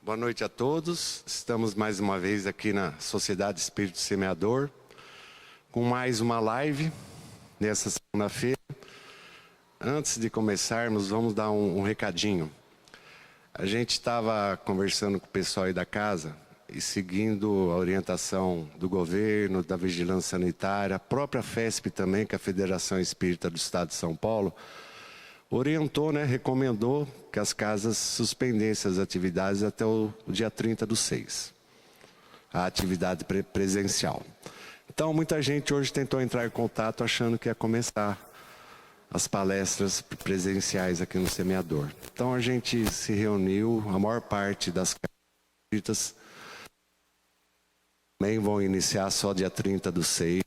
Boa noite a todos. Estamos mais uma vez aqui na Sociedade Espírito Semeador, com mais uma live nessa segunda-feira. Antes de começarmos, vamos dar um recadinho. A gente estava conversando com o pessoal aí da casa e seguindo a orientação do governo, da Vigilância Sanitária, a própria FESP também, que é a Federação Espírita do Estado de São Paulo, orientou, recomendou que as casas suspendessem as atividades até o dia 30/6, a atividade presencial. Então, muita gente hoje tentou entrar em contato achando que ia começar as palestras presenciais aqui no Semeador. Então, a gente se reuniu, a maior parte das casas espíritas também vão iniciar só dia 30/6.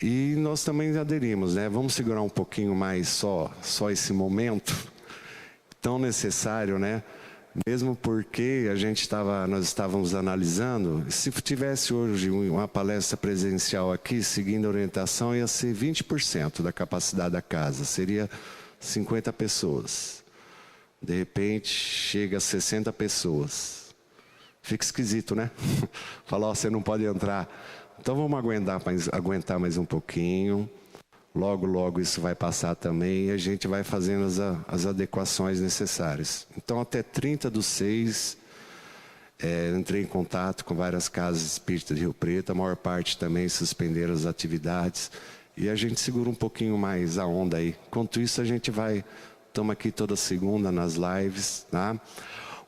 E nós também aderimos, Vamos segurar um pouquinho mais só esse momento tão necessário, Mesmo porque nós estávamos analisando, se tivesse hoje uma palestra presencial aqui, seguindo a orientação, ia ser 20% da capacidade da casa, seria 50 pessoas. De repente, chega a 60 pessoas. Fica esquisito, Falar, você não pode entrar. Então vamos aguentar mais um pouquinho. Logo isso vai passar também e a gente vai fazendo as adequações necessárias. Então até 30/6, entrei em contato com várias casas espíritas de Rio Preto, a maior parte também suspenderam as atividades. E a gente segura um pouquinho mais a onda aí. Enquanto isso estamos aqui toda segunda nas lives, tá?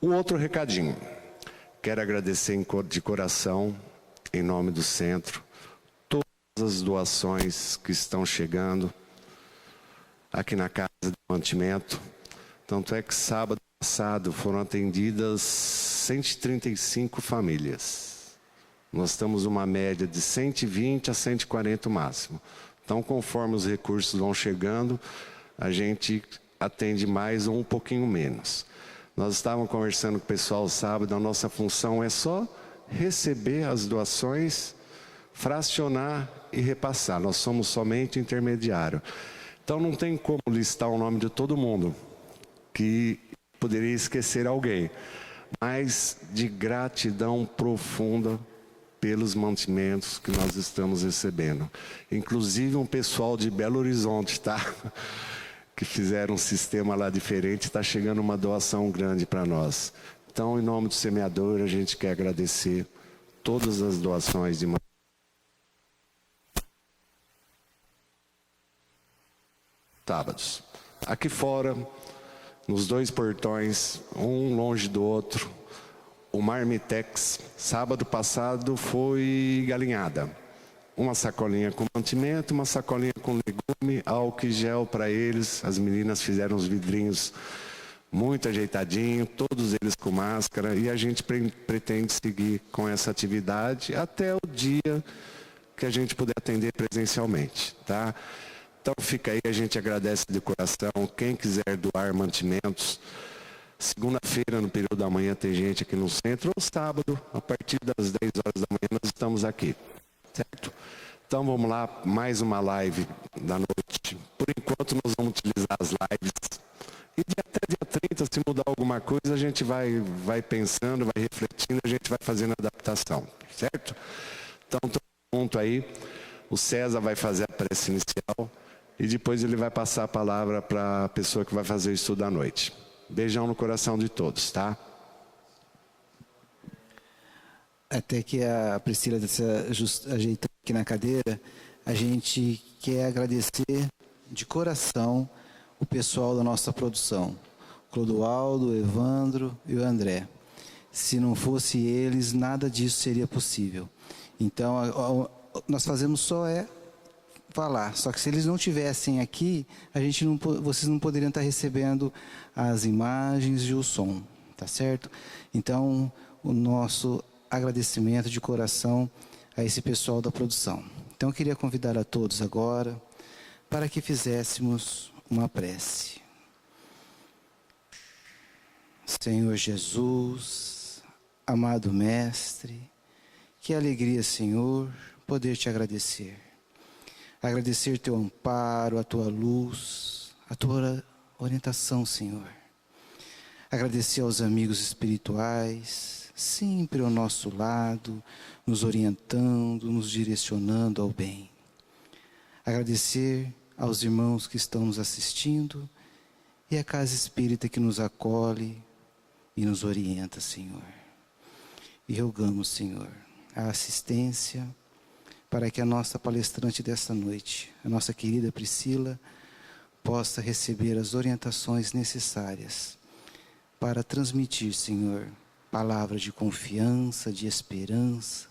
Um outro recadinho. Quero agradecer de coração, em nome do centro, todas as doações que estão chegando aqui na Casa de Mantimento. Tanto é que sábado passado foram atendidas 135 famílias. Nós estamos uma média de 120 a 140 o máximo. Então, conforme os recursos vão chegando, a gente atende mais ou um pouquinho menos. Nós estávamos conversando com o pessoal sábado, a nossa função é só receber as doações, fracionar e repassar. Nós somos somente intermediário. Então não tem como listar o nome de todo mundo, que poderia esquecer alguém. Mas de gratidão profunda pelos mantimentos que nós estamos recebendo. Inclusive um pessoal de Belo Horizonte, que fizeram um sistema lá diferente, está chegando uma doação grande para nós. Então, em nome do Semeador, a gente quer agradecer todas as doações de sábados. Aqui fora, nos dois portões, um longe do outro, o Marmitex, sábado passado foi galinhada. Uma sacolinha com mantimento, uma sacolinha com legume, álcool e gel para eles. As meninas fizeram os vidrinhos muito ajeitadinho, todos eles com máscara, e a gente pretende seguir com essa atividade até o dia que a gente puder atender presencialmente, tá? Então fica aí, a gente agradece de coração. Quem quiser doar mantimentos, segunda-feira no período da manhã tem gente aqui no centro, ou sábado, a partir das 10 horas da manhã nós estamos aqui, certo? Então vamos lá, mais uma live da noite. Por enquanto nós vamos utilizar as lives. E até dia 30, se mudar alguma coisa, a gente vai pensando, vai refletindo, a gente vai fazendo adaptação, certo? Então, todo mundo aí, o César vai fazer a prece inicial e depois ele vai passar a palavra para a pessoa que vai fazer o estudo à noite. Beijão no coração de todos, tá? Até que a Priscila está ajeitando aqui na cadeira, a gente quer agradecer de coração o pessoal da nossa produção, Clodoaldo, o Evandro e o André. Se não fosse eles, nada disso seria possível. Então, nós fazemos só falar. Só que se eles não estivessem aqui, vocês não poderiam estar recebendo as imagens e o som, tá certo? Então, o nosso agradecimento de coração a esse pessoal da produção. Então, eu queria convidar a todos agora para que fizéssemos uma prece. Senhor Jesus, amado Mestre, que alegria, Senhor, poder te agradecer. Agradecer teu amparo, a tua luz, a tua orientação, Senhor. Agradecer aos amigos espirituais, sempre ao nosso lado, nos orientando, nos direcionando ao bem. Agradecer aos irmãos que estão nos assistindo e à Casa Espírita que nos acolhe e nos orienta, Senhor. E rogamos, Senhor, a assistência para que a nossa palestrante desta noite, a nossa querida Priscila, possa receber as orientações necessárias para transmitir, Senhor, palavras de confiança, de esperança,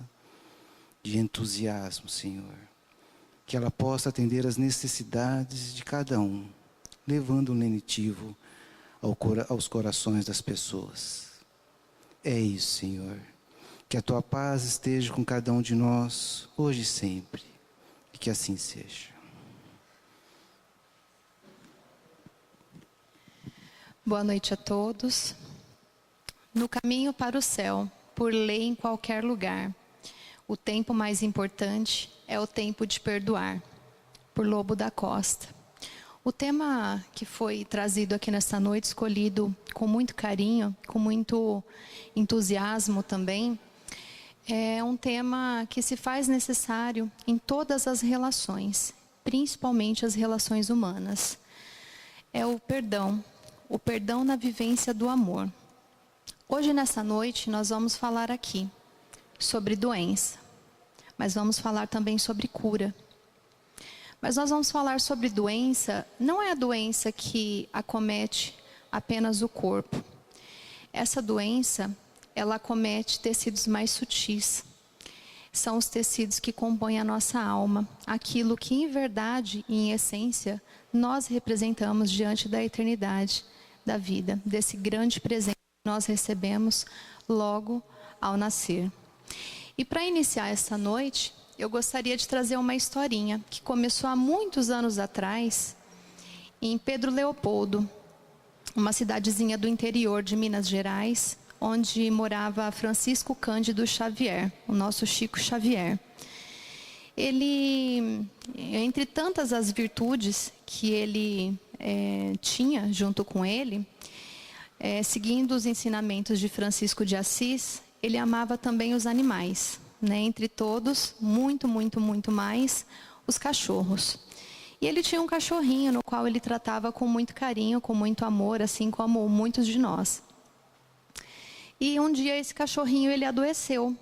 de entusiasmo, Senhor. Que ela possa atender às necessidades de cada um, levando o lenitivo aos corações das pessoas. É isso, Senhor. Que a Tua paz esteja com cada um de nós, hoje e sempre. E que assim seja. Boa noite a todos. No caminho para o céu, por lei em qualquer lugar, o tempo mais importante é o tempo de perdoar. Por Lobo da Costa. O tema que foi trazido aqui nesta noite, escolhido com muito carinho, com muito entusiasmo também, é um tema que se faz necessário em todas as relações, principalmente as relações humanas. É o perdão na vivência do amor. Hoje, nessa noite, nós vamos falar aqui sobre doença, mas vamos falar também sobre cura. Mas nós vamos falar sobre doença, não é a doença que acomete apenas o corpo. Essa doença, ela acomete tecidos mais sutis. São os tecidos que compõem a nossa alma, aquilo que em verdade e em essência nós representamos diante da eternidade da vida, desse grande presente que nós recebemos logo ao nascer. E para iniciar essa noite, eu gostaria de trazer uma historinha que começou há muitos anos atrás em Pedro Leopoldo, uma cidadezinha do interior de Minas Gerais, onde morava Francisco Cândido Xavier, o nosso Chico Xavier. Ele, entre tantas as virtudes que ele tinha junto com ele, seguindo os ensinamentos de Francisco de Assis, ele amava também os animais, né? Entre todos, muito mais, os cachorros. E ele tinha um cachorrinho no qual ele tratava com muito carinho, com muito amor, assim como muitos de nós. E um dia esse cachorrinho ele adoeceu.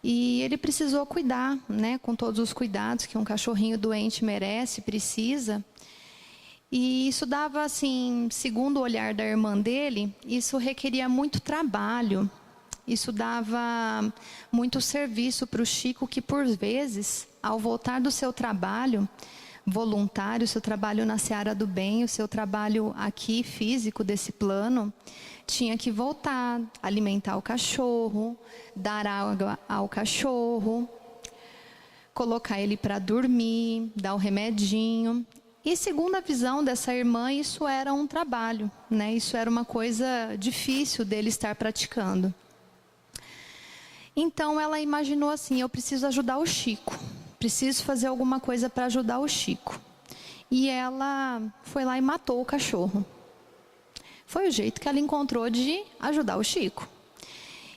E ele precisou cuidar, né, com todos os cuidados que um cachorrinho doente merece, precisa. E isso dava, assim, segundo o olhar da irmã dele, isso requeria muito trabalho. Isso dava muito serviço para o Chico, que por vezes, ao voltar do seu trabalho voluntário, seu trabalho na seara do bem, o seu trabalho aqui físico desse plano, tinha que voltar, alimentar o cachorro, dar água ao cachorro, colocar ele para dormir, dar o remedinho. E segundo a visão dessa irmã, isso era um trabalho, né? Isso era uma coisa difícil dele estar praticando. Então ela imaginou assim, eu preciso ajudar o Chico, preciso fazer alguma coisa para ajudar o Chico. E ela foi lá e matou o cachorro. Foi o jeito que ela encontrou de ajudar o Chico.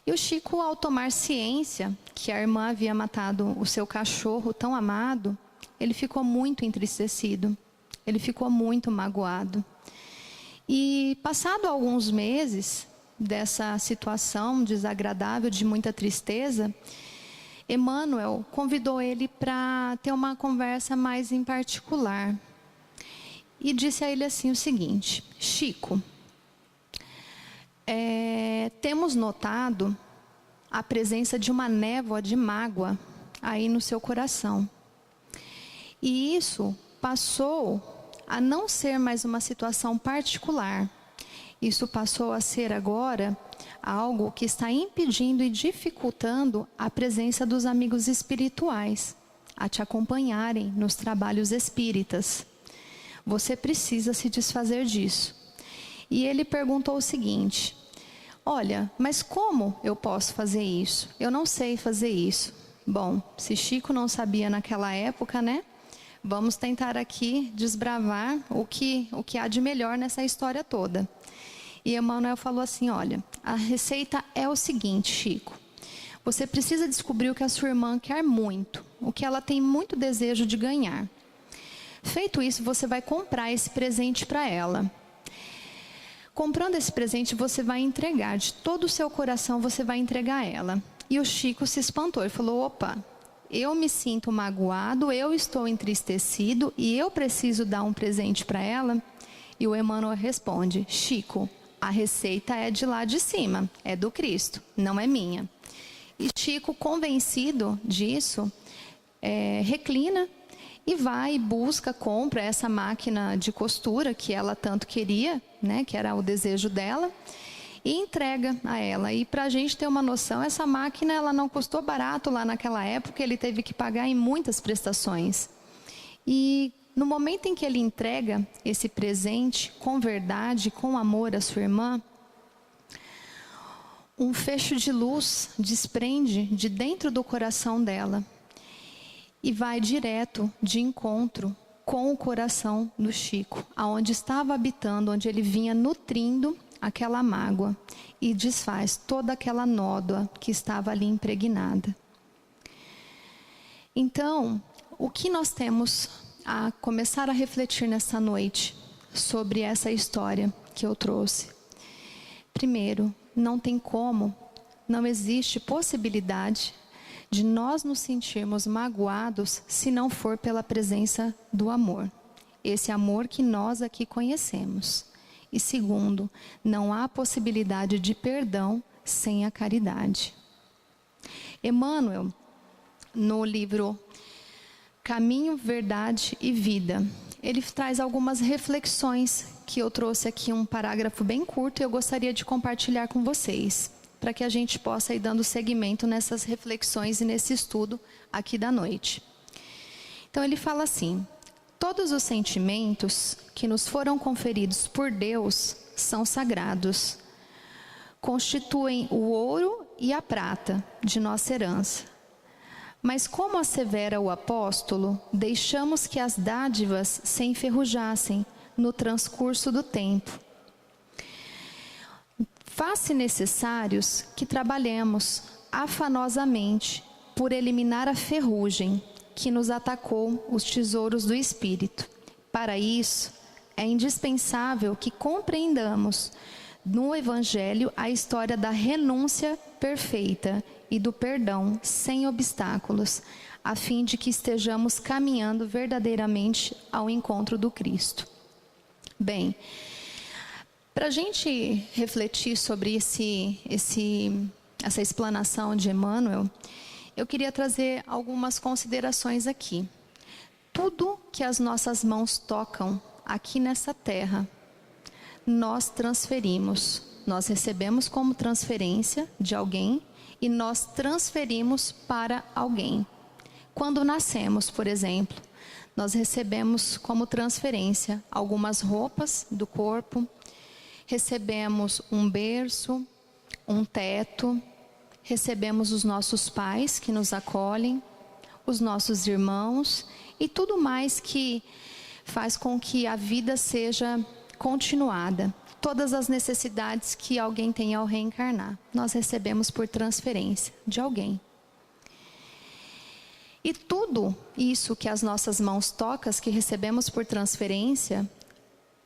E o Chico, ao tomar ciência que a irmã havia matado o seu cachorro tão amado, ele ficou muito entristecido, ele ficou muito magoado. E passado alguns meses dessa situação desagradável, de muita tristeza, Emmanuel convidou ele para ter uma conversa mais em particular. E disse a ele assim o seguinte: Chico, temos notado a presença de uma névoa de mágoa aí no seu coração. E isso passou a não ser mais uma situação particular. Isso passou a ser agora algo que está impedindo e dificultando a presença dos amigos espirituais a te acompanharem nos trabalhos espíritas. Você precisa se desfazer disso. E ele perguntou o seguinte: olha, mas como eu posso fazer isso? Eu não sei fazer isso. Bom, se Chico não sabia naquela época, né? Vamos tentar aqui desbravar o que há de melhor nessa história toda. E Emmanuel falou assim, olha, a receita é o seguinte, Chico. Você precisa descobrir o que a sua irmã quer muito, o que ela tem muito desejo de ganhar. Feito isso, você vai comprar esse presente para ela. Comprando esse presente, você vai entregar, de todo o seu coração você vai entregar a ela. E o Chico se espantou e falou, opa, eu me sinto magoado, eu estou entristecido e eu preciso dar um presente para ela? E o Emmanuel responde, Chico, a receita é de lá de cima, é do Cristo, não é minha. E Chico, convencido disso, reclina e vai, busca, compra essa máquina de costura que ela tanto queria, né, que era o desejo dela, e entrega a ela. E para a gente ter uma noção, essa máquina ela não custou barato lá naquela época, ele teve que pagar em muitas prestações. E no momento em que ele entrega esse presente com verdade, com amor à sua irmã, um fecho de luz desprende de dentro do coração dela e vai direto de encontro com o coração do Chico, aonde estava habitando, onde ele vinha nutrindo aquela mágoa e desfaz toda aquela nódoa que estava ali impregnada. Então, o que nós temos a começar a refletir nessa noite sobre essa história que eu trouxe? Primeiro, não tem como, não existe possibilidade de nós nos sentirmos magoados se não for pela presença do amor. Esse amor que nós aqui conhecemos. E segundo, não há possibilidade de perdão sem a caridade. Emmanuel, no livro Caminho, Verdade e Vida, ele traz algumas reflexões que eu trouxe aqui, um parágrafo bem curto, e eu gostaria de compartilhar com vocês, para que a gente possa ir dando seguimento nessas reflexões e nesse estudo aqui da noite. Então ele fala assim, todos os sentimentos que nos foram conferidos por Deus são sagrados, constituem o ouro e a prata de nossa herança. Mas como assevera o apóstolo, deixamos que as dádivas se enferrujassem no transcurso do tempo. Faz-se necessários que trabalhemos afanosamente por eliminar a ferrugem que nos atacou os tesouros do Espírito. Para isso, é indispensável que compreendamos no Evangelho a história da renúncia perfeita e do perdão sem obstáculos, a fim de que estejamos caminhando verdadeiramente ao encontro do Cristo. Bem, para a gente refletir sobre essa explanação de Emmanuel, eu queria trazer algumas considerações aqui. Tudo que as nossas mãos tocam aqui nessa terra, nós transferimos. Nós recebemos como transferência de alguém e nós transferimos para alguém. Quando nascemos, por exemplo, nós recebemos como transferência algumas roupas do corpo, recebemos um berço, um teto, recebemos os nossos pais que nos acolhem, os nossos irmãos e tudo mais que faz com que a vida seja continuada. Todas as necessidades que alguém tem ao reencarnar, nós recebemos por transferência de alguém. E tudo isso que as nossas mãos tocam, que recebemos por transferência,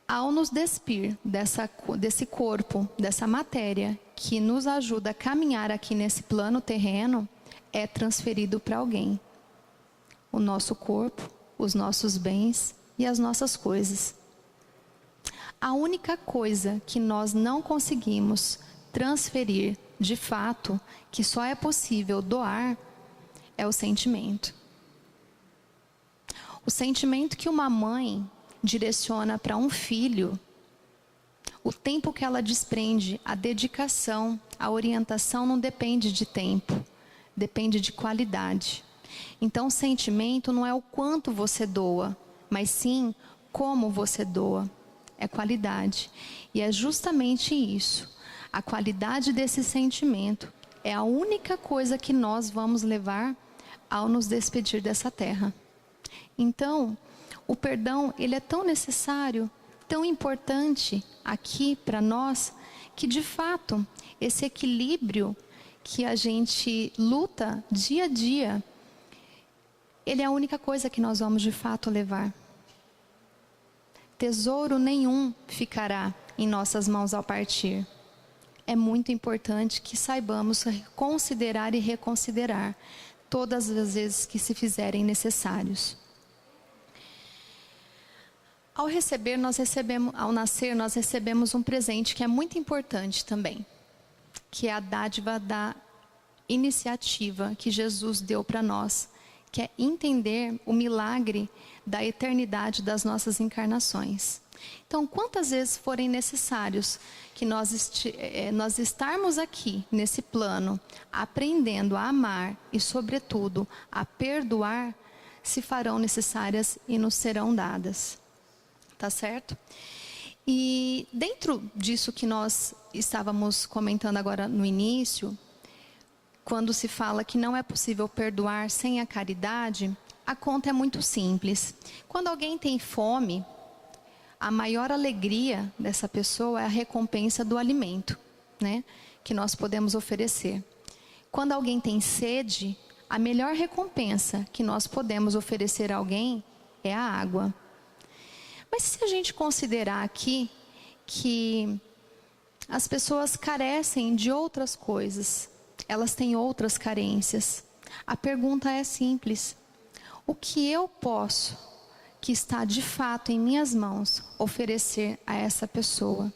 ao nos despir desse corpo, dessa matéria, que nos ajuda a caminhar aqui nesse plano terreno, é transferido para alguém. O nosso corpo, os nossos bens e as nossas coisas. A única coisa que nós não conseguimos transferir de fato, que só é possível doar, é o sentimento. O sentimento que uma mãe direciona para um filho, o tempo que ela desprende, a dedicação, a orientação não depende de tempo, depende de qualidade. Então, o sentimento não é o quanto você doa, mas sim como você doa. É qualidade. E é justamente isso. A qualidade desse sentimento é a única coisa que nós vamos levar ao nos despedir dessa terra. Então, o perdão, ele é tão necessário tão importante aqui para nós, que de fato esse equilíbrio que a gente luta dia a dia, ele é a única coisa que nós vamos de fato levar. Tesouro nenhum ficará em nossas mãos ao partir. É muito importante que saibamos considerar e reconsiderar todas as vezes que se fizerem necessários. Ao nascer, nós recebemos um presente que é muito importante também, que é a dádiva da iniciativa que Jesus deu para nós, que é entender o milagre da eternidade das nossas encarnações. Então, quantas vezes forem necessários que nós estarmos aqui, nesse plano, aprendendo a amar e, sobretudo, a perdoar, se farão necessárias e nos serão dadas. Tá certo? E dentro disso que nós estávamos comentando agora no início, quando se fala que não é possível perdoar sem a caridade, a conta é muito simples. Quando alguém tem fome, a maior alegria dessa pessoa é a recompensa do alimento, né, que nós podemos oferecer. Quando alguém tem sede, a melhor recompensa que nós podemos oferecer a alguém é a água. Mas se a gente considerar aqui que as pessoas carecem de outras coisas, elas têm outras carências, a pergunta é simples: o que eu posso, que está de fato em minhas mãos, oferecer a essa pessoa?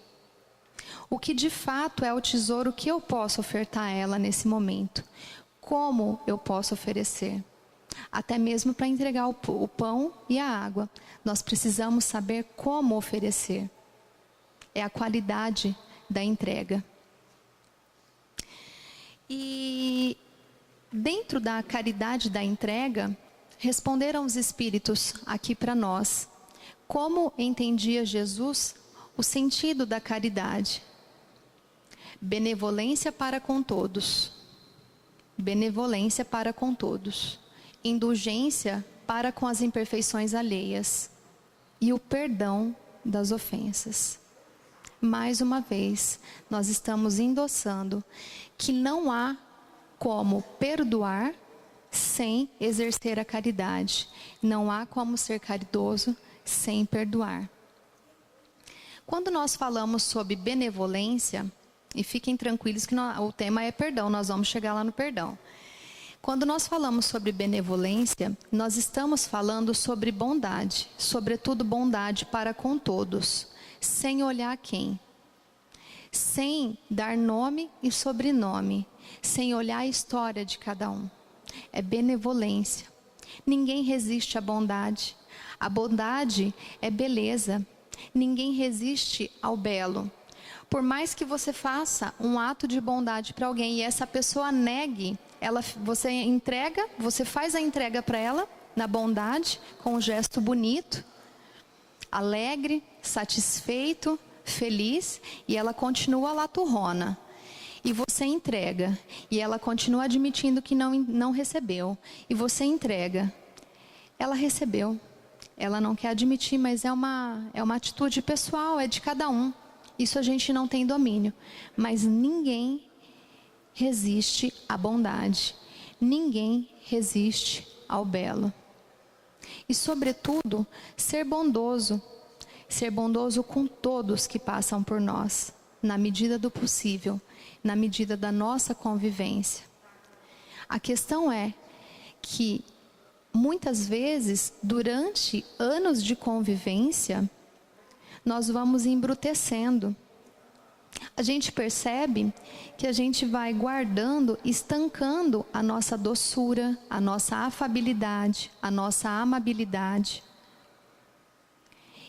O que de fato é o tesouro que eu posso ofertar a ela nesse momento? Como eu posso oferecer? Até mesmo para entregar o pão e a água, nós precisamos saber como oferecer. É a qualidade da entrega. E dentro da caridade da entrega, responderam os Espíritos aqui para nós como entendia Jesus o sentido da caridade. Benevolência para com todos. Benevolência para com todos. Indulgência para com as imperfeições alheias. E o perdão das ofensas. Mais uma vez, nós estamos endossando que não há como perdoar sem exercer a caridade. Não há como ser caridoso sem perdoar. Quando nós falamos sobre benevolência, e fiquem tranquilos que o tema é perdão, nós vamos chegar lá no perdão. Quando nós falamos sobre benevolência, nós estamos falando sobre bondade, sobretudo bondade para com todos, sem olhar quem, sem dar nome e sobrenome, sem olhar a história de cada um. É benevolência. Ninguém resiste à bondade. A bondade é beleza. Ninguém resiste ao belo. Por mais que você faça um ato de bondade para alguém e essa pessoa negue, você faz a entrega para ela na bondade, com um gesto bonito, alegre, satisfeito, feliz, e ela continua lá turrona. E você entrega, e ela continua admitindo que não recebeu. E você entrega. Ela recebeu. Ela não quer admitir, mas é uma atitude pessoal, é de cada um. Isso a gente não tem domínio. Mas ninguém resiste à bondade. Ninguém resiste ao belo. E, sobretudo, ser bondoso. Ser bondoso com todos que passam por nós, na medida do possível, na medida da nossa convivência. A questão é que, muitas vezes, durante anos de convivência, nós vamos embrutecendo. A gente percebe que a gente vai guardando, estancando a nossa doçura, a nossa afabilidade, a nossa amabilidade.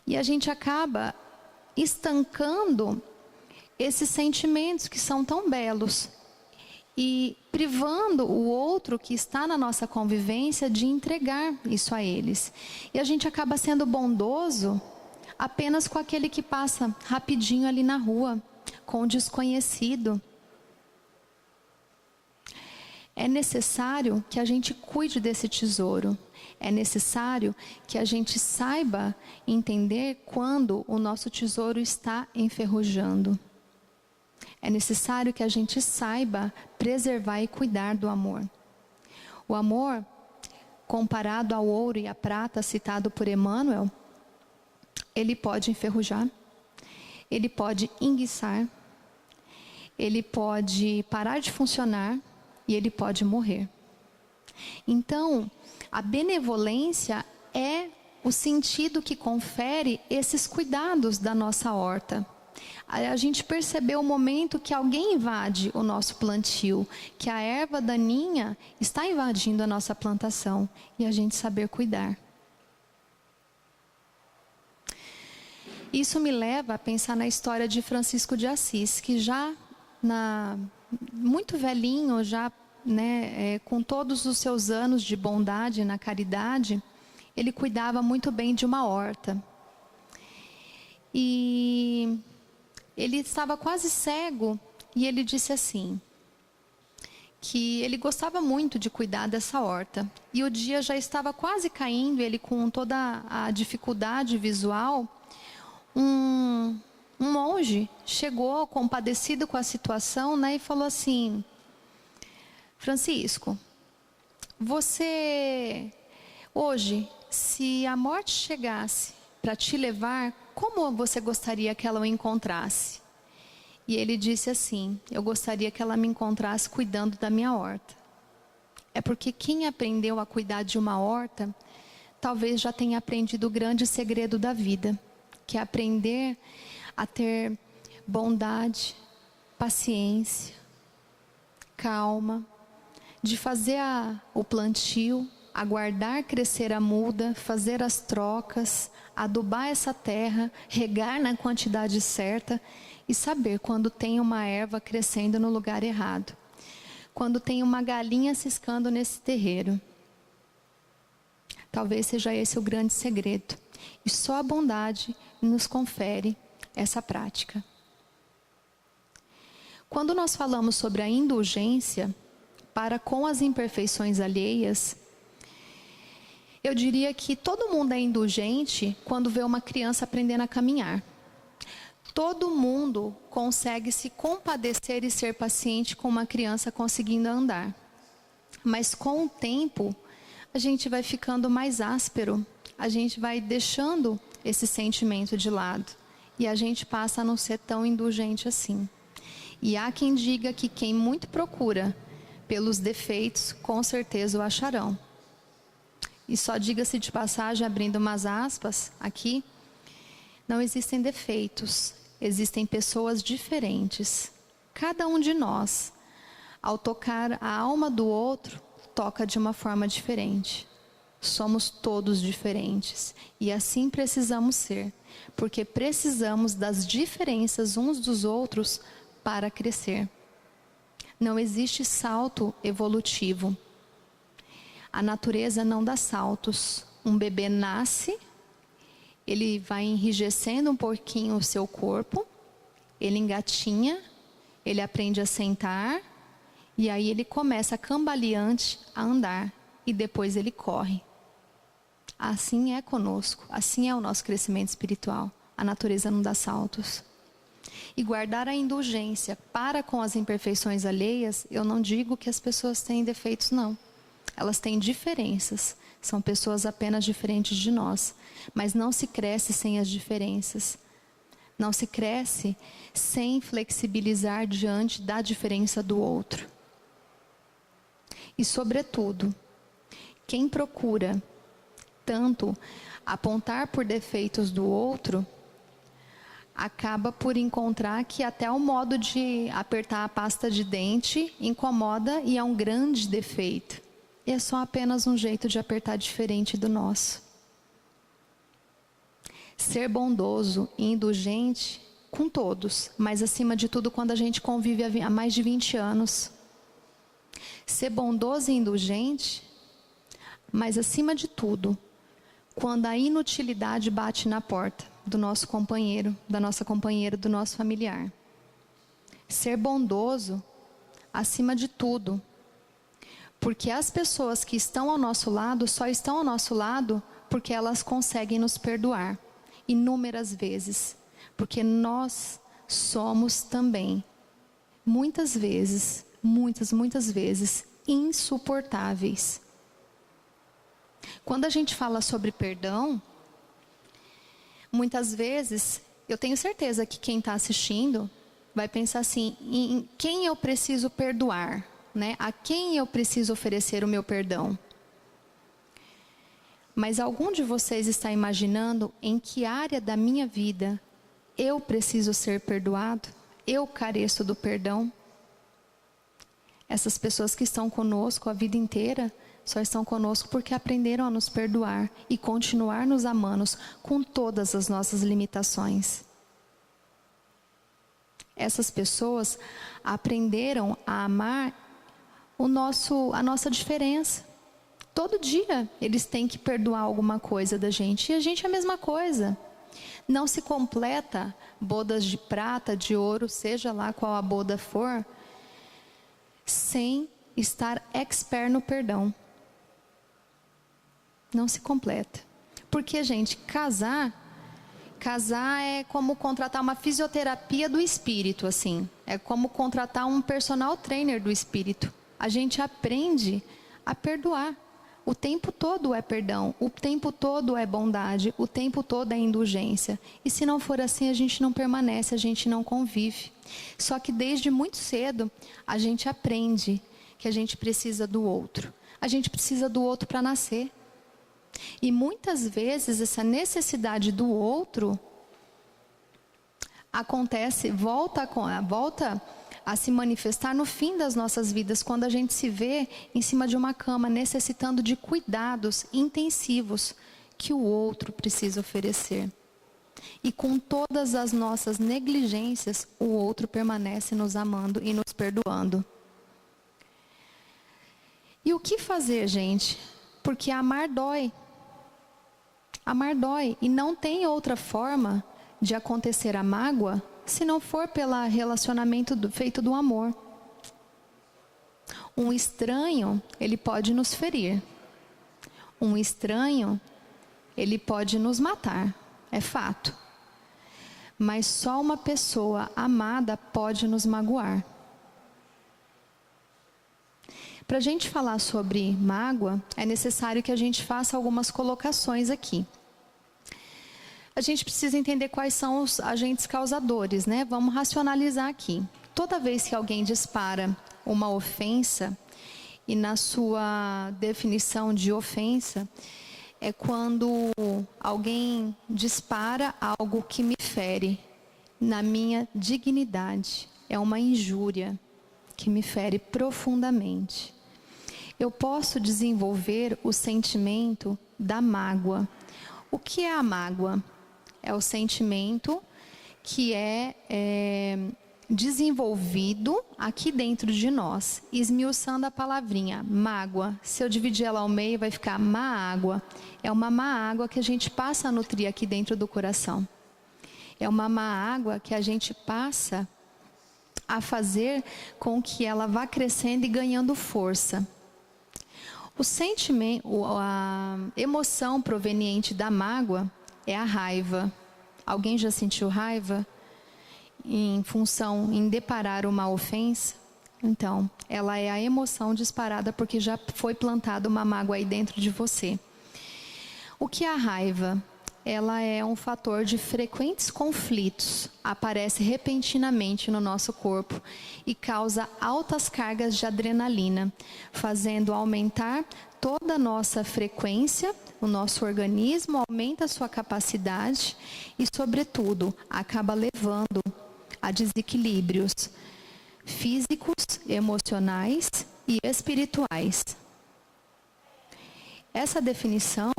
E a gente acaba estancando esses sentimentos que são tão belos e privando o outro que está na nossa convivência de entregar isso a eles. E a gente acaba sendo bondoso apenas com aquele que passa rapidinho ali na rua, com o desconhecido. É necessário que a gente cuide desse tesouro. É necessário que a gente saiba entender quando o nosso tesouro está enferrujando. É necessário que a gente saiba preservar e cuidar do amor. O amor, comparado ao ouro e à prata citado por Emmanuel, ele pode enferrujar, ele pode enguiçar, ele pode parar de funcionar e ele pode morrer. Então, a benevolência é o sentido que confere esses cuidados da nossa horta. A gente percebeu o momento que alguém invade o nosso plantio, que a erva daninha está invadindo a nossa plantação, e a gente saber cuidar. Isso me leva a pensar na história de Francisco de Assis, que já muito velhinho, já com todos os seus anos de bondade na caridade, ele cuidava muito bem de uma horta. E ele estava quase cego e ele disse assim, que ele gostava muito de cuidar dessa horta. E o dia já estava quase caindo, ele com toda a dificuldade visual, um monge chegou compadecido com a situação, e falou assim: Francisco, você hoje, se a morte chegasse para te levar, como você gostaria que ela o encontrasse? E ele disse assim: eu gostaria que ela me encontrasse cuidando da minha horta. É porque quem aprendeu a cuidar de uma horta, talvez já tenha aprendido o grande segredo da vida, que é aprender a ter bondade, paciência, calma, de fazer o plantio, aguardar crescer a muda, fazer as trocas, adubar essa terra, regar na quantidade certa e saber quando tem uma erva crescendo no lugar errado, quando tem uma galinha ciscando nesse terreiro. Talvez seja esse o grande segredo. E só a bondade nos confere essa prática. Quando nós falamos sobre a indulgência para com as imperfeições alheias, eu diria que todo mundo é indulgente quando vê uma criança aprendendo a caminhar. Todo mundo consegue se compadecer e ser paciente com uma criança conseguindo andar. Mas com o tempo, a gente vai ficando mais áspero, a gente vai deixando esse sentimento de lado. E a gente passa a não ser tão indulgente assim. E há quem diga que quem muito procura pelos defeitos, com certeza o acharão. E só diga-se de passagem, abrindo umas aspas aqui, não existem defeitos, existem pessoas diferentes. Cada um de nós, ao tocar a alma do outro, toca de uma forma diferente. Somos todos diferentes e assim precisamos ser, porque precisamos das diferenças uns dos outros para crescer. Não existe salto evolutivo. A natureza não dá saltos. Um bebê nasce, ele vai enrijecendo um pouquinho o seu corpo, ele engatinha, ele aprende a sentar, e aí ele começa cambaleante a andar, e depois ele corre. Assim é conosco, assim é o nosso crescimento espiritual. A natureza não dá saltos. E guardar a indulgência para com as imperfeições alheias, eu não digo que as pessoas têm defeitos, não. Elas têm diferenças, são pessoas apenas diferentes de nós. Mas não se cresce sem as diferenças. Não se cresce sem flexibilizar diante da diferença do outro. E sobretudo, quem procura tanto apontar por defeitos do outro, acaba por encontrar que até o modo de apertar a pasta de dente incomoda e é um grande defeito. E é só apenas um jeito de apertar diferente do nosso. Ser bondoso e indulgente com todos, mas acima de tudo quando a gente convive há mais de 20 anos. Ser bondoso e indulgente, mas acima de tudo, quando a inutilidade bate na porta do nosso companheiro, da nossa companheira, do nosso familiar. Ser bondoso, acima de tudo, Porque as pessoas que estão ao nosso lado só estão ao nosso lado porque elas conseguem nos perdoar inúmeras vezes. Porque nós somos também, muitas vezes, muitas vezes, insuportáveis. Quando a gente fala sobre perdão, muitas vezes, eu tenho certeza que quem está assistindo vai pensar assim, em quem eu preciso perdoar, né? A quem eu preciso oferecer o meu perdão. Mas algum de vocês está imaginando em que área da minha vida eu preciso ser perdoado? Eu careço do perdão? Essas pessoas que estão conosco a vida inteira só estão conosco porque aprenderam a nos perdoar e continuar nos amando com todas as nossas limitações. Essas pessoas aprenderam a amar a nossa diferença. Todo dia eles têm que perdoar alguma coisa da gente e a gente é a mesma coisa. Não se completa bodas de prata, de ouro, seja lá qual a boda for, sem estar expert no perdão. Não se completa. Porque, gente, casar é como contratar uma fisioterapia do espírito, assim. É como contratar um personal trainer do espírito. A gente aprende a perdoar. O tempo todo é perdão, o tempo todo é bondade, o tempo todo é indulgência. E se não for assim, a gente não permanece, a gente não convive. Só que desde muito cedo, a gente aprende que a gente precisa do outro. A gente precisa do outro para nascer. E muitas vezes essa necessidade do outro acontece, volta a se manifestar no fim das nossas vidas, quando a gente se vê em cima de uma cama necessitando de cuidados intensivos que o outro precisa oferecer. E com todas as nossas negligências, o outro permanece nos amando e nos perdoando. E o que fazer, gente? Porque amar dói. Amar dói. E não tem outra forma de acontecer a mágoa se não for pelo relacionamento feito do amor. Um estranho, ele pode nos ferir. Um estranho, ele pode nos matar. É fato. Mas só uma pessoa amada pode nos magoar. Para a gente falar sobre mágoa, é necessário que a gente faça algumas colocações aqui. A gente precisa entender quais são os agentes causadores, né? Vamos racionalizar aqui. Toda vez que alguém dispara uma ofensa, e na sua definição de ofensa, é quando alguém dispara algo que me fere na minha dignidade. É uma injúria que me fere profundamente. Eu posso desenvolver o sentimento da mágoa. O que é a mágoa? É o sentimento que é desenvolvido aqui dentro de nós, esmiuçando a palavrinha mágoa. Se eu dividir ela ao meio, vai ficar má-água. É uma má-água que a gente passa a nutrir aqui dentro do coração. É uma má-água que a gente passa a fazer com que ela vá crescendo e ganhando força. O sentimento, a emoção proveniente da mágoa é a raiva. Alguém já sentiu raiva em deparar uma ofensa? Então, ela é a emoção disparada porque já foi plantada uma mágoa aí dentro de você. O que é a raiva? Ela é um fator de frequentes conflitos, aparece repentinamente no nosso corpo e causa altas cargas de adrenalina, fazendo aumentar toda a nossa frequência, o nosso organismo aumenta a sua capacidade e, sobretudo, acaba levando a desequilíbrios físicos, emocionais e espirituais. Essa definição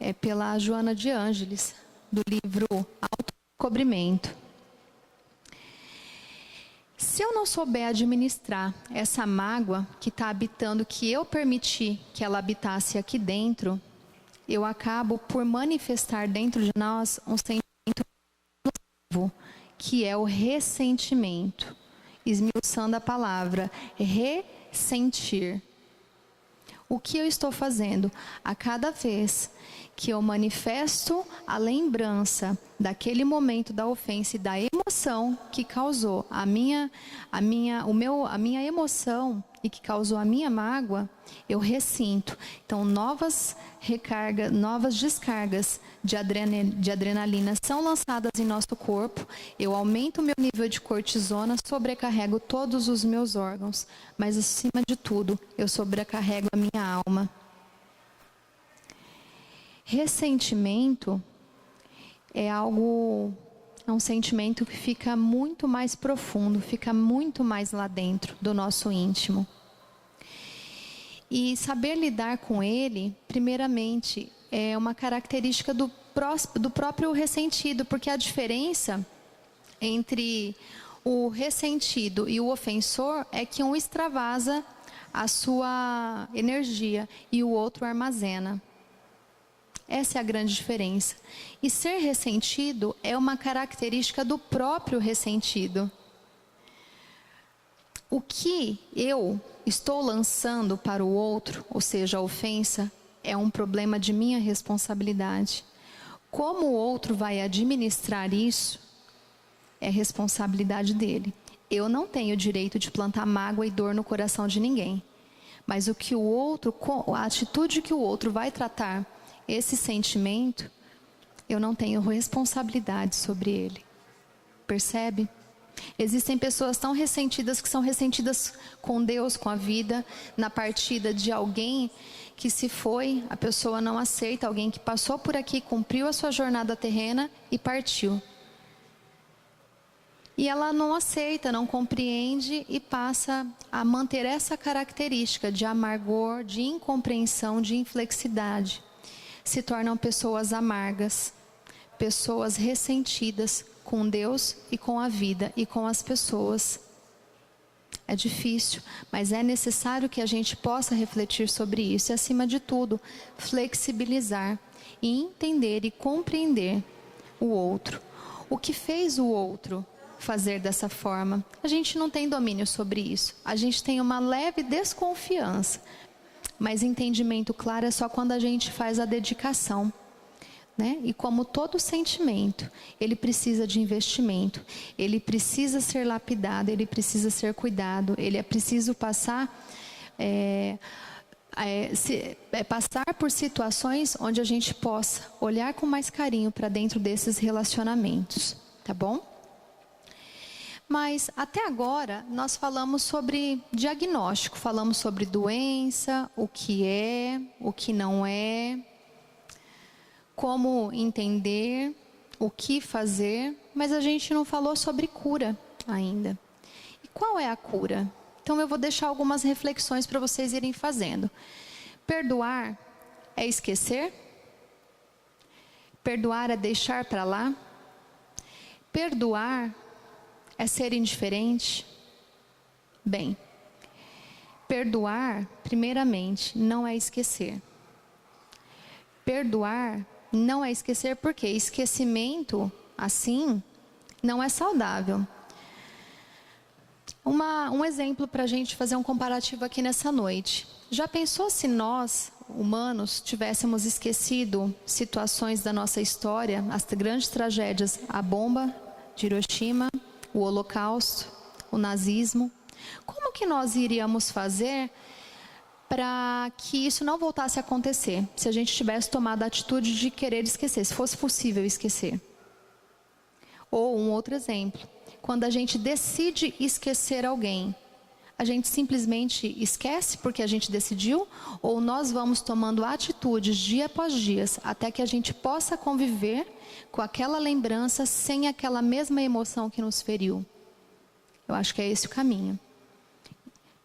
é pela Joana de Ângeles, do livro Autodescobrimento. Se eu não souber administrar essa mágoa que está habitando, que eu permiti que ela habitasse aqui dentro, eu acabo por manifestar dentro de nós um sentimento novo, que é o ressentimento. Esmiuçando a palavra, ressentir. O que eu estou fazendo? A cada vez que eu manifesto a lembrança daquele momento da ofensa e da emoção que causou a minha emoção e que causou a minha mágoa, eu ressinto. Então, novas descargas de adrenalina são lançadas em nosso corpo. Eu aumento o meu nível de cortisona, sobrecarrego todos os meus órgãos, mas acima de tudo, eu sobrecarrego a minha alma. Ressentimento é um sentimento que fica muito mais profundo, fica muito mais lá dentro do nosso íntimo. E saber lidar com ele, primeiramente, é uma característica do próprio ressentido, porque a diferença entre o ressentido e o ofensor é que um extravasa a sua energia e o outro armazena. Essa é a grande diferença. E ser ressentido é uma característica do próprio ressentido. O que eu estou lançando para o outro, ou seja, a ofensa, é um problema de minha responsabilidade. Como o outro vai administrar isso, é responsabilidade dele. Eu não tenho o direito de plantar mágoa e dor no coração de ninguém. Mas a atitude que o outro vai tratar esse sentimento, eu não tenho responsabilidade sobre ele. Percebe? Existem pessoas tão ressentidas que são ressentidas com Deus, com a vida, na partida de alguém que se foi, a pessoa não aceita, alguém que passou por aqui, cumpriu a sua jornada terrena e partiu. E ela não aceita, não compreende e passa a manter essa característica de amargor, de incompreensão, de inflexidade. Se tornam pessoas amargas, pessoas ressentidas com Deus e com a vida e com as pessoas. É difícil, mas é necessário que a gente possa refletir sobre isso e, acima de tudo, flexibilizar e entender e compreender o outro. O que fez o outro fazer dessa forma? A gente não tem domínio sobre isso. A gente tem uma leve desconfiança. Mas entendimento claro é só quando a gente faz a dedicação, né? E como todo sentimento, ele precisa de investimento, ele precisa ser lapidado, ele precisa ser cuidado, ele é preciso passar por situações onde a gente possa olhar com mais carinho para dentro desses relacionamentos, tá bom? Mas até agora nós falamos sobre diagnóstico, falamos sobre doença, o que não é, como entender, o que fazer, mas a gente não falou sobre cura ainda. E qual é a cura? Então eu vou deixar algumas reflexões para vocês irem fazendo. Perdoar é esquecer? Perdoar é deixar para lá? Perdoar é ser indiferente? Bem, perdoar, primeiramente, não é esquecer. Perdoar não é esquecer, porque esquecimento, assim, não é saudável. Um exemplo para a gente fazer um comparativo aqui nessa noite. Já pensou se nós, humanos, tivéssemos esquecido situações da nossa história, as grandes tragédias, a bomba de Hiroshima, o Holocausto, o nazismo? Como que nós iríamos fazer para que isso não voltasse a acontecer, se a gente tivesse tomado a atitude de querer esquecer, se fosse possível esquecer? Ou um outro exemplo, quando a gente decide esquecer alguém, a gente simplesmente esquece porque a gente decidiu, ou nós vamos tomando atitudes dia após dia, até que a gente possa conviver com aquela lembrança sem aquela mesma emoção que nos feriu? Eu acho que é esse o caminho.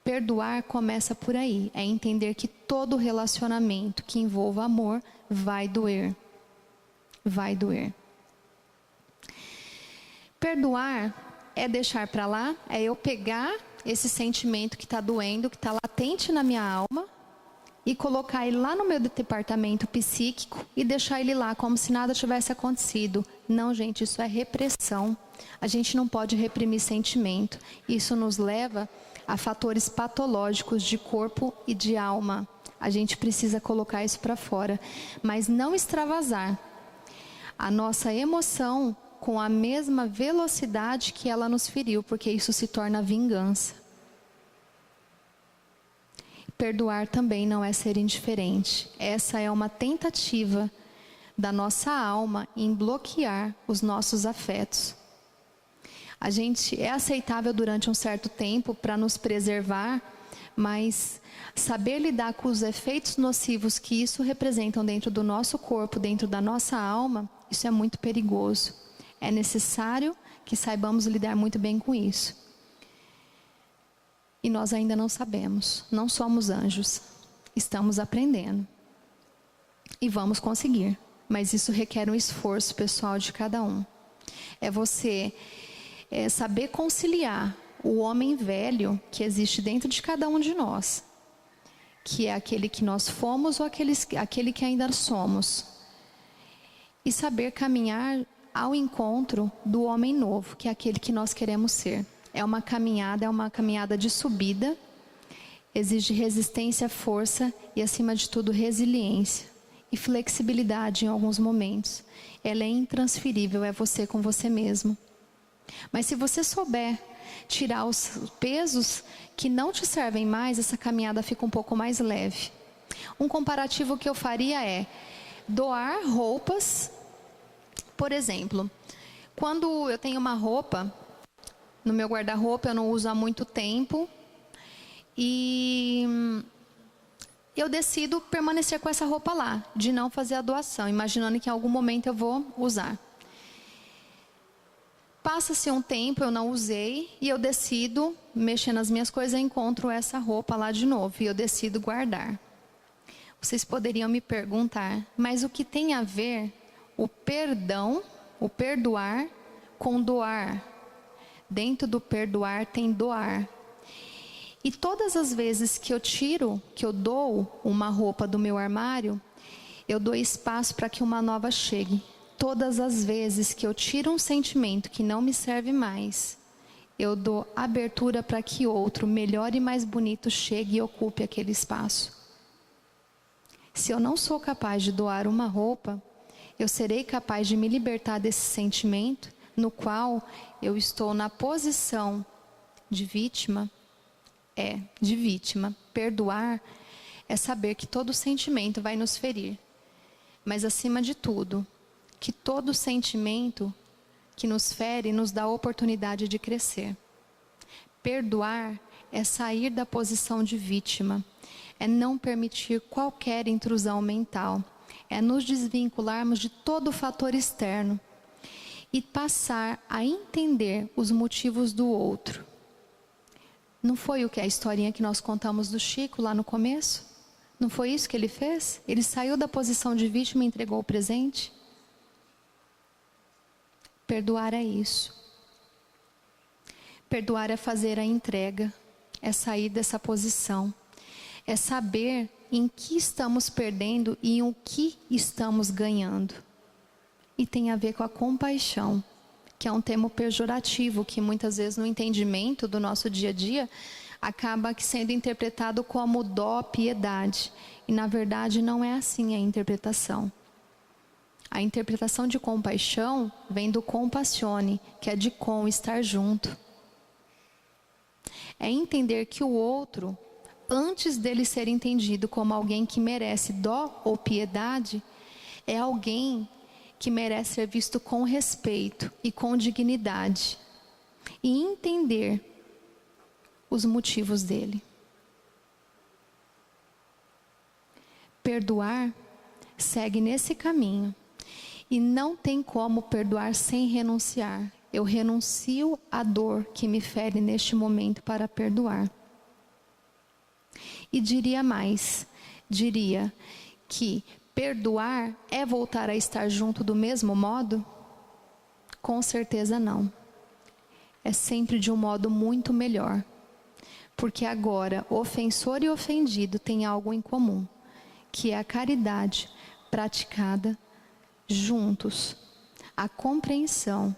Perdoar começa por aí, é entender que todo relacionamento que envolva amor vai doer. Vai doer. Perdoar é deixar para lá, é eu pegar esse sentimento que está doendo, que está latente na minha alma, e colocar ele lá no meu departamento psíquico e deixar ele lá como se nada tivesse acontecido. Não, gente, isso é repressão. A gente não pode reprimir sentimento. Isso nos leva a fatores patológicos de corpo e de alma. A gente precisa colocar isso para fora, mas não extravasar a nossa emoção com a mesma velocidade que ela nos feriu, porque isso se torna vingança. Perdoar também não é ser indiferente. Essa é uma tentativa da nossa alma em bloquear os nossos afetos. A gente é aceitável durante um certo tempo para nos preservar, mas saber lidar com os efeitos nocivos que isso representam dentro do nosso corpo, dentro da nossa alma, isso é muito perigoso. É necessário que saibamos lidar muito bem com isso. E nós ainda não sabemos, não somos anjos, estamos aprendendo. E vamos conseguir, mas isso requer um esforço pessoal de cada um. É você saber conciliar o homem velho que existe dentro de cada um de nós, que é aquele que nós fomos ou aquele que ainda somos, e saber caminhar ao encontro do homem novo, que é aquele que nós queremos ser. É uma caminhada de subida, exige resistência, força e, acima de tudo, resiliência e flexibilidade em alguns momentos. Ela é intransferível, é você com você mesmo. Mas se você souber tirar os pesos que não te servem mais, essa caminhada fica um pouco mais leve. Um comparativo que eu faria é doar roupas. Por exemplo, quando eu tenho uma roupa no meu guarda-roupa, eu não uso há muito tempo e eu decido permanecer com essa roupa lá, de não fazer a doação, imaginando que em algum momento eu vou usar. Passa-se um tempo, eu não usei e eu decido mexer nas minhas coisas, eu encontro essa roupa lá de novo e eu decido guardar. Vocês poderiam me perguntar, mas o que tem a ver o perdão, o perdoar, com doar? Dentro do perdoar tem doar. E todas as vezes que eu dou uma roupa do meu armário, eu dou espaço para que uma nova chegue. Todas as vezes que eu tiro um sentimento que não me serve mais, eu dou abertura para que outro, melhor e mais bonito, chegue e ocupe aquele espaço. Se eu não sou capaz de doar uma roupa, eu serei capaz de me libertar desse sentimento no qual eu estou na posição de vítima. De vítima. Perdoar é saber que todo sentimento vai nos ferir. Mas acima de tudo, que todo sentimento que nos fere nos dá a oportunidade de crescer. Perdoar é sair da posição de vítima. É não permitir qualquer intrusão mental. É nos desvincularmos de todo fator externo e passar a entender os motivos do outro. Não foi a historinha que nós contamos do Chico lá no começo? Não foi isso que ele fez? Ele saiu da posição de vítima e entregou o presente? Perdoar é isso. Perdoar é fazer a entrega, é sair dessa posição, é saber em que estamos perdendo e em o que estamos ganhando. E tem a ver com a compaixão, que é um termo pejorativo, que muitas vezes no entendimento do nosso dia a dia, acaba sendo interpretado como dó, piedade. E na verdade não é assim a interpretação. A interpretação de compaixão vem do compassione, que é de com, estar junto. É entender que o outro, antes dele ser entendido como alguém que merece dó ou piedade, é alguém que merece ser visto com respeito e com dignidade. E entender os motivos dele. Perdoar segue nesse caminho. E não tem como perdoar sem renunciar. Eu renuncio à dor que me fere neste momento para perdoar. E diria mais, diria que perdoar é voltar a estar junto do mesmo modo? Com certeza não. É sempre de um modo muito melhor. Porque agora, ofensor e ofendido têm algo em comum, que é a caridade praticada juntos, a compreensão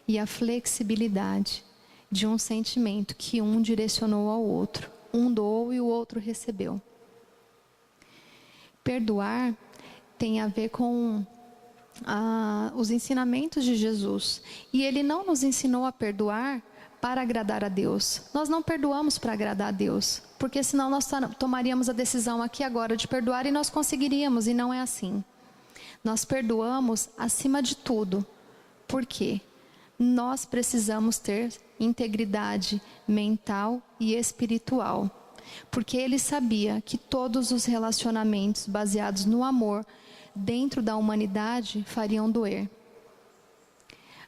e a flexibilidade de um sentimento que um direcionou ao outro. Um doou e o outro recebeu. Perdoar tem a ver com os ensinamentos de Jesus. E Ele não nos ensinou a perdoar para agradar a Deus. Nós não perdoamos para agradar a Deus, porque senão nós tomaríamos a decisão aqui agora de perdoar e nós conseguiríamos, e não é assim. Nós perdoamos acima de tudo. Por quê? Nós precisamos ter integridade mental e espiritual. Porque Ele sabia que todos os relacionamentos baseados no amor dentro da humanidade fariam doer.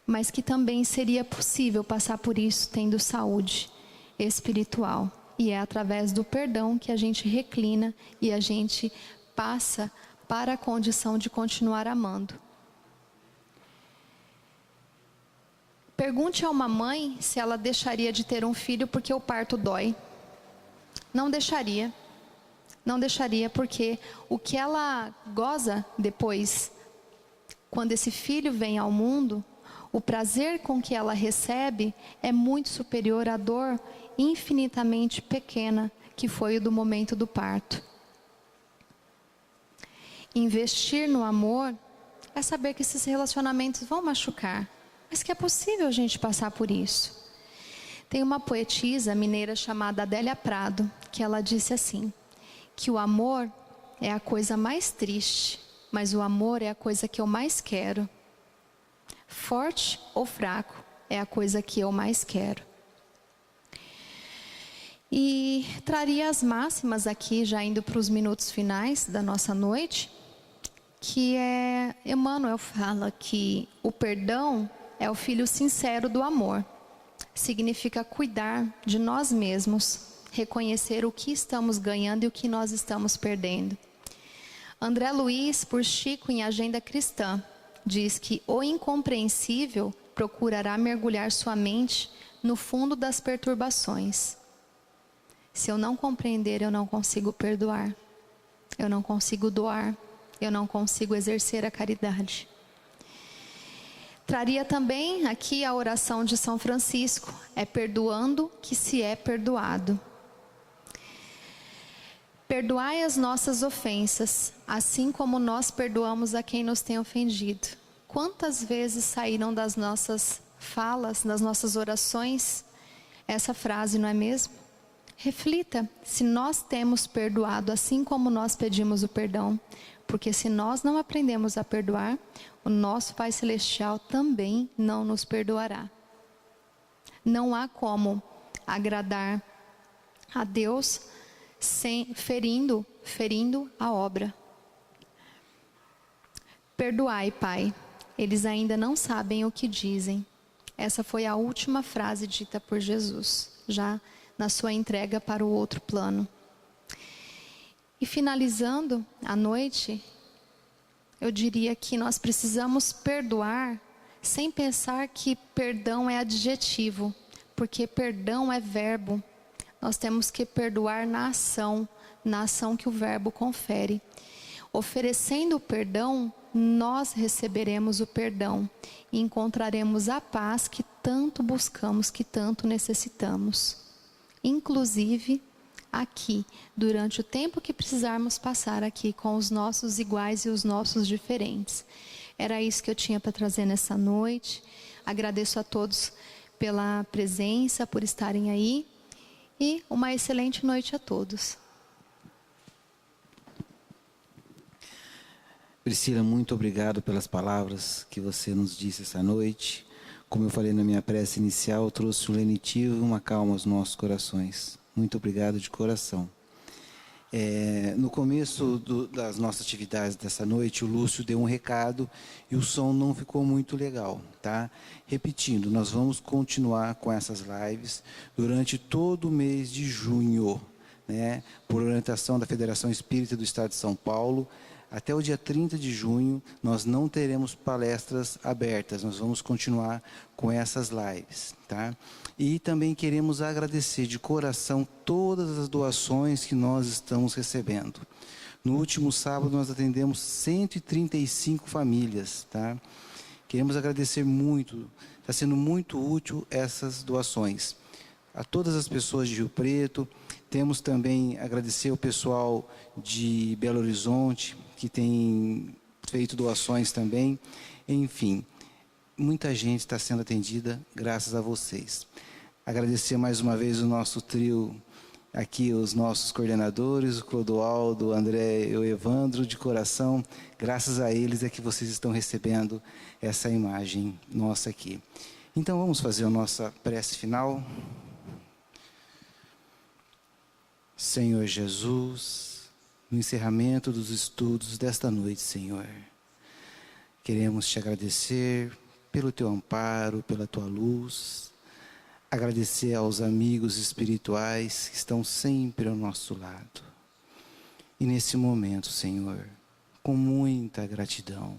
Mas que também seria possível passar por isso tendo saúde espiritual. E é através do perdão que a gente reclina e a gente passa para a condição de continuar amando. Pergunte a uma mãe se ela deixaria de ter um filho porque o parto dói. Não deixaria. Não deixaria, porque o que ela goza depois, quando esse filho vem ao mundo, o prazer com que ela recebe é muito superior à dor infinitamente pequena que foi o do momento do parto. Investir no amor é saber que esses relacionamentos vão machucar, mas que é possível a gente passar por isso. Tem uma poetisa mineira chamada Adélia Prado, que ela disse assim, que o amor é a coisa mais triste, mas o amor é a coisa que eu mais quero. Forte ou fraco é a coisa que eu mais quero. E traria as máximas aqui, já indo para os minutos finais da nossa noite, que Emmanuel fala que o perdão é o filho sincero do amor. Significa cuidar de nós mesmos, reconhecer o que estamos ganhando e o que nós estamos perdendo. André Luiz, por Chico em Agenda Cristã, diz que o incompreensível procurará mergulhar sua mente no fundo das perturbações. Se eu não compreender, eu não consigo perdoar, eu não consigo doar, eu não consigo exercer a caridade. Traria também aqui a oração de São Francisco, é perdoando que se é perdoado. Perdoai as nossas ofensas, assim como nós perdoamos a quem nos tem ofendido. Quantas vezes saíram das nossas falas, das nossas orações, essa frase, não é mesmo? Reflita se nós temos perdoado assim como nós pedimos o perdão. Porque se nós não aprendemos a perdoar, o nosso Pai Celestial também não nos perdoará. Não há como agradar a Deus ferindo a obra. Perdoai, Pai, eles ainda não sabem o que dizem. Essa foi a última frase dita por Jesus, já na sua entrega para o outro plano. E finalizando a noite, eu diria que nós precisamos perdoar sem pensar que perdão é adjetivo, porque perdão é verbo. Nós temos que perdoar na ação que o verbo confere. Oferecendo o perdão, nós receberemos o perdão e encontraremos a paz que tanto buscamos, que tanto necessitamos. Inclusive, aqui, durante o tempo que precisarmos passar aqui com os nossos iguais e os nossos diferentes. Era isso que eu tinha para trazer nessa noite. Agradeço a todos pela presença, por estarem aí. E uma excelente noite a todos. Priscila, muito obrigado pelas palavras que você nos disse essa noite. Como eu falei na minha prece inicial, trouxe um lenitivo e uma calma aos nossos corações. Muito obrigado de coração. No começo das nossas atividades dessa noite, o Lúcio deu um recado e o som não ficou muito legal, tá? Repetindo, nós vamos continuar com essas lives durante todo o mês de junho, né? Por orientação da Federação Espírita do Estado de São Paulo. Até o dia 30 de junho, nós não teremos palestras abertas, nós vamos continuar com essas lives, tá? E também queremos agradecer de coração todas as doações que nós estamos recebendo. No último sábado, nós atendemos 135 famílias, tá? Queremos agradecer muito, está sendo muito útil essas doações. a todas as pessoas de Rio Preto. Temos também agradecer ao pessoal de Belo Horizonte, que tem feito doações também. Enfim, muita gente está sendo atendida graças a vocês. Agradecer mais uma vez o nosso trio aqui, os nossos coordenadores, o Clodoaldo, o André e o Evandro, de coração. Graças a eles é que vocês estão recebendo essa imagem nossa aqui. Então vamos fazer a nossa prece final. Senhor Jesus, no encerramento dos estudos desta noite, Senhor, queremos te agradecer pelo teu amparo, pela tua luz, agradecer aos amigos espirituais que estão sempre ao nosso lado. E nesse momento, Senhor, com muita gratidão,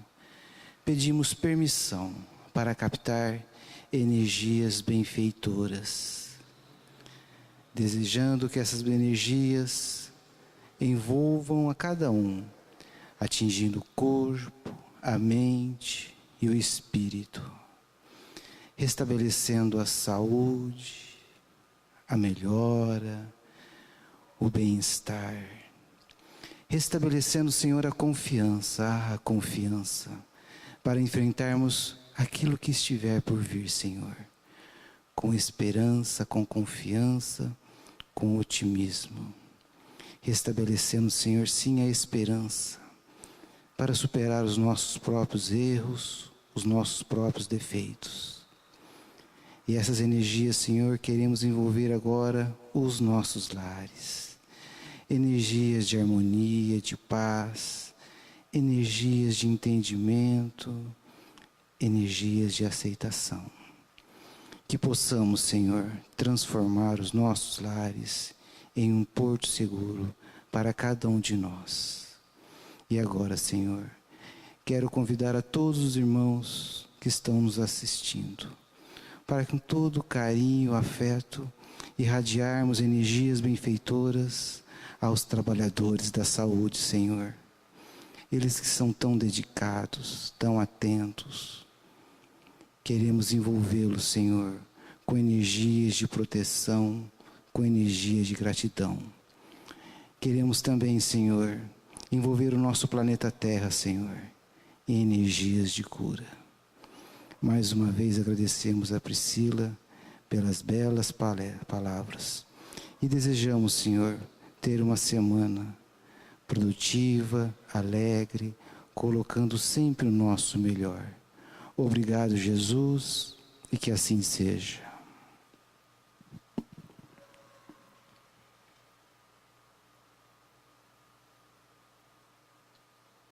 pedimos permissão para captar energias benfeitoras, desejando que essas energias envolvam a cada um, atingindo o corpo, a mente e o espírito, restabelecendo a saúde, a melhora, o bem-estar, restabelecendo, Senhor, a confiança para enfrentarmos aquilo que estiver por vir, Senhor, com esperança, com confiança, com otimismo, restabelecendo, Senhor, sim, a esperança para superar os nossos próprios erros, os nossos próprios defeitos. E essas energias, Senhor, queremos envolver agora os nossos lares. Energias de harmonia, de paz, energias de entendimento, energias de aceitação. Que possamos, Senhor, transformar os nossos lares em um porto seguro para cada um de nós. E agora, Senhor, quero convidar a todos os irmãos que estão nos assistindo, para com todo carinho, afeto, irradiarmos energias benfeitoras aos trabalhadores da saúde, Senhor. Eles que são tão dedicados, tão atentos. Queremos envolvê-los, Senhor, com energias de proteção, com energias de gratidão. Queremos também, Senhor, envolver o nosso planeta Terra, Senhor, em energias de cura. Mais uma vez agradecemos a Priscila pelas belas palavras e desejamos, Senhor, ter uma semana produtiva, alegre, colocando sempre o nosso melhor. Obrigado, Jesus, e que assim seja.